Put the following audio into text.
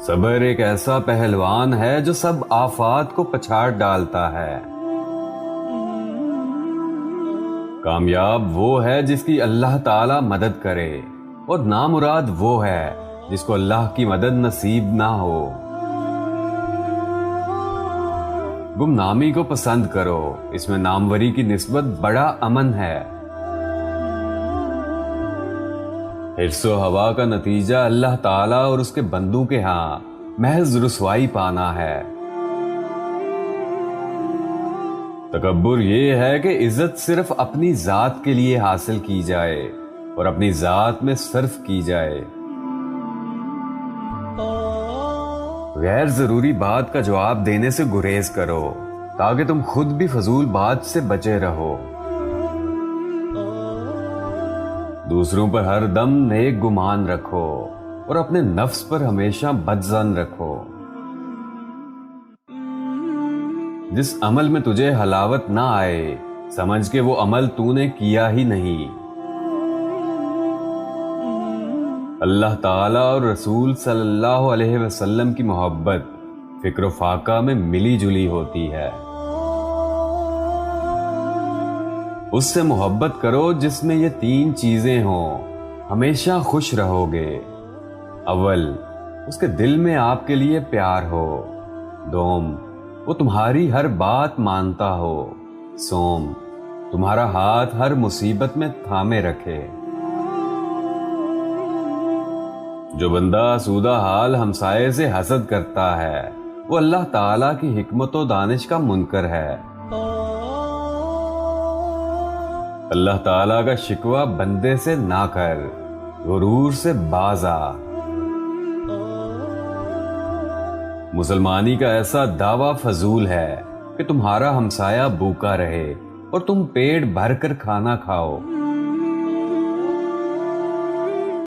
صبر ایک ایسا پہلوان ہے جو سب آفات کو پچھاڑ ڈالتا ہے۔ کامیاب وہ ہے جس کی اللہ تعالی مدد کرے، اور نامراد وہ ہے جس کو اللہ کی مدد نصیب نہ ہو۔ گمنامی کو پسند کرو، اس میں ناموری کی نسبت بڑا امن ہے۔ حرص و ہوا کا نتیجہ اللہ تعالیٰ اور اس کے بندوں کے ہاں محض رسوائی پانا ہے۔ تکبر یہ ہے کہ عزت صرف اپنی ذات کے لیے حاصل کی جائے اور اپنی ذات میں صرف کی جائے۔ غیر ضروری بات کا جواب دینے سے گریز کرو تاکہ تم خود بھی فضول بات سے بچے رہو۔ دوسروں پر ہر دم نیک گمان رکھو اور اپنے نفس پر ہمیشہ بد ظن رکھو۔ جس عمل میں تجھے حلاوت نہ آئے سمجھ کے وہ عمل تو نے کیا ہی نہیں۔ اللہ تعالیٰ اور رسول صلی اللہ علیہ وسلم کی محبت فکر و فاقہ میں ملی جلی ہوتی ہے۔ اس سے محبت کرو جس میں یہ تین چیزیں ہوں، ہمیشہ خوش رہو گے۔ اول، اس کے دل میں آپ کے لیے پیار ہو۔ دوم، وہ تمہاری ہر بات مانتا ہو۔ سوم، تمہارا ہاتھ ہر مصیبت میں تھامے رکھے۔ جو بندہ آسودہ حال ہمسائے سے حسد کرتا ہے وہ اللہ تعالیٰ کی حکمت و دانش کا منکر ہے۔ اللہ تعالیٰ کا شکوہ بندے سے نہ کر، غرور سے باز آ۔ مسلمانی کا ایسا دعویٰ فضول ہے کہ تمہارا ہمسایہ بھوکا رہے اور تم پیٹ بھر کر کھانا کھاؤ۔